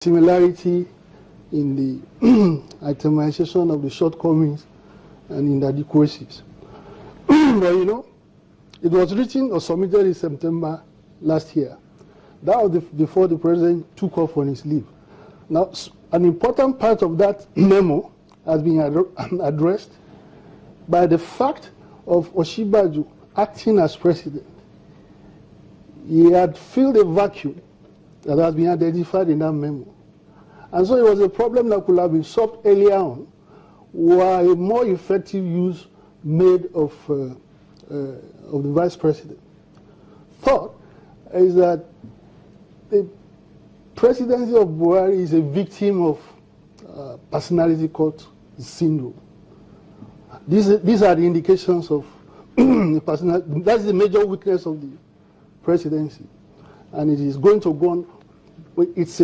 similarity in the itemization of the shortcomings and inadequacies. But it was written or submitted in September last year. That was before the president took off on his leave. Now, an important part of that memo has been addressed by the fact of Osinbajo acting as president. He had filled a vacuum that has been identified in that memo. And so it was a problem that could have been solved earlier on, where a more effective use made of the vice president. Third is that the presidency of Buhari is a victim of personality cult syndrome. These are the indications of the personality. That's the major weakness of the presidency, and it is going to go on. It's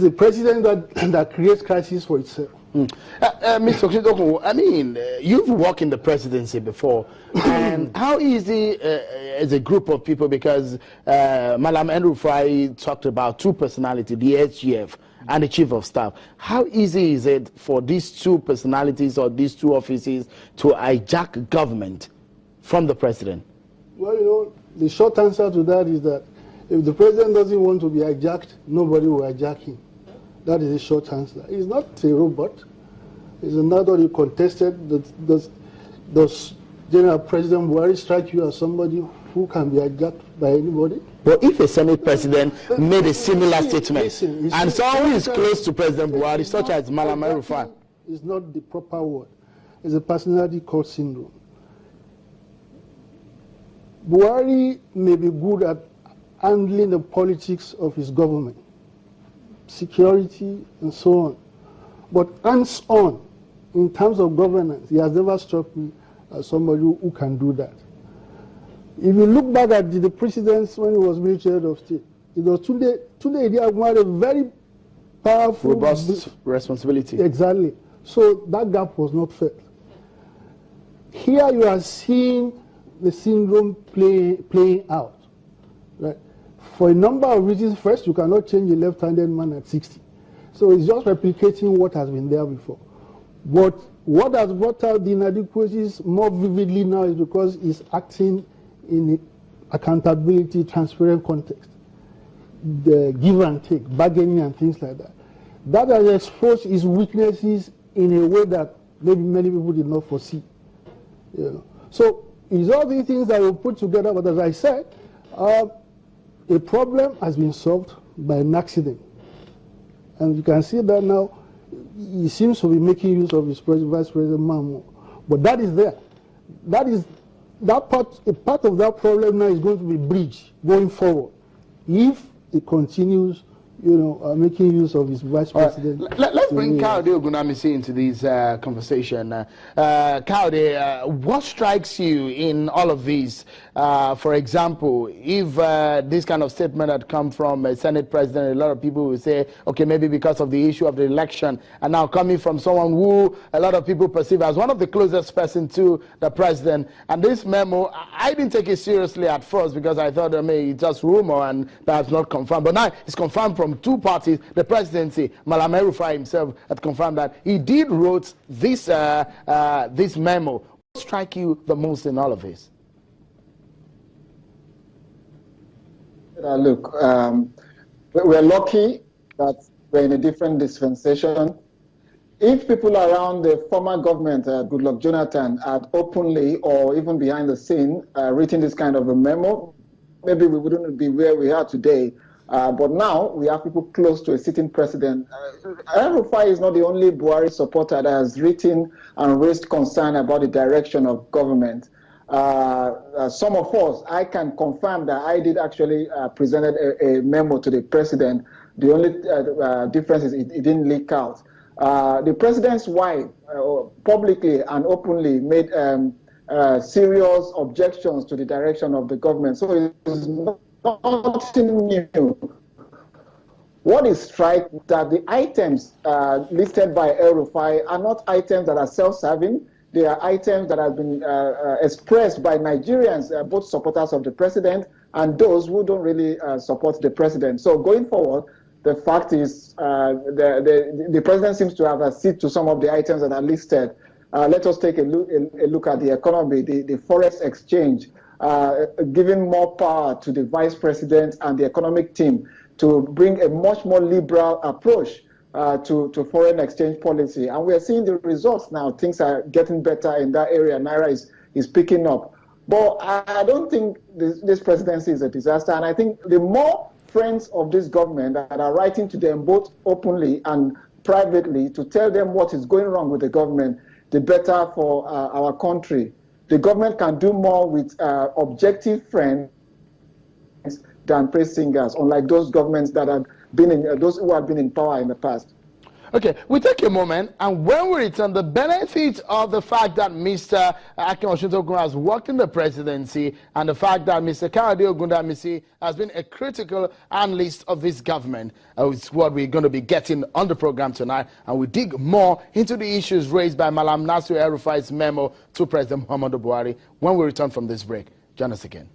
a president that creates crisis for itself. Mr. Okintokoun, I mean, you've worked in the presidency before, and how easy as a group of people, because Malam El-Rufai talked about two personalities, the SGF and the Chief of Staff. How easy is it for these two personalities or these two offices to hijack government from the president? Well, the short answer to that is that if the president doesn't want to be hijacked, nobody will hijack him. That is the short answer. He's not a robot. He's not only contested. Does General President Buhari strike you as somebody who can be hijacked by anybody? But if a Senate president made a similar statement, and someone who is close to President Buhari, such as Malam El-Rufai, is not the proper word. It's a personality cult syndrome. Buhari may be good at handling the politics of his government, security, and so on. But hands-on, in terms of governance, he has never struck me as somebody who can do that. If you look back at the precedents when he was Minister of State, it was Tunde Idiagbon had a very powerful... robust responsibility. Exactly. So that gap was not filled. Here you are seeing the syndrome playing out. Right? For a number of reasons. First, you cannot change a left-handed man at 60. So it's just replicating what has been there before. But what has brought out the inadequacies more vividly now is because he's acting in the accountability, transparent context. The give and take, bargaining and things like that. That has exposed his weaknesses in a way that maybe many people did not foresee. So it's all these things that we put together, but as I said, a problem has been solved by an accident. And you can see that now he seems to be making use of his Vice President Mahmoud. But that is there. A part of that problem now is going to be bridged going forward if he continues making use of his vice president. Let's bring Kayode Ogunamisi into this conversation. Kayode, what strikes you in all of this? For example, if this kind of statement had come from a Senate president, a lot of people would say, okay, maybe because of the issue of the election, and now coming from someone who a lot of people perceive as one of the closest person to the president. And this memo, I didn't take it seriously at first because I thought, it's just rumor and perhaps not confirmed. But now it's confirmed from two parties. The presidency, Malam El-Rufai himself, had confirmed that he did wrote this this memo. What strike you the most in all of this? Look, we're lucky that we're in a different dispensation. If people around the former government, Goodluck Jonathan, had openly or even behind the scene written this kind of a memo, maybe we wouldn't be where we are today. But now we have people close to a sitting president. El-Rufai is not the only Buhari supporter that has written and raised concern about the direction of government. Some of us, I can confirm that I did actually presented a memo to the president. The only difference is it didn't leak out. The president's wife publicly and openly made serious objections to the direction of the government. So it's nothing new. What is striking that the items listed by El-Rufai are not items that are self-serving. They are items that have been expressed by Nigerians, both supporters of the president and those who don't really support the president. So going forward, the fact is the president seems to have acceded to some of the items that are listed. Let us take a look at the economy, the forex exchange, giving more power to the vice president and the economic team to bring a much more liberal approach to foreign exchange policy. And we are seeing the results now. Things are getting better in that area. Naira is picking up. But I don't think this presidency is a disaster. And I think the more friends of this government that are writing to them both openly and privately to tell them what is going wrong with the government, the better for our country. The government can do more with objective friends than praise singers, unlike those governments that have been in those who have been in power in the past. Okay, we take a moment, and when we return, the benefits of the fact that Mr. Akin Oshintokun has worked in the presidency and the fact that Mr. Kayode Ogundamisi has been a critical analyst of this government is what we're going to be getting on the program tonight, and we dig more into the issues raised by Malam Nasir El-Rufai's memo to President Muhammadu Buhari when we return from this break. Join us again.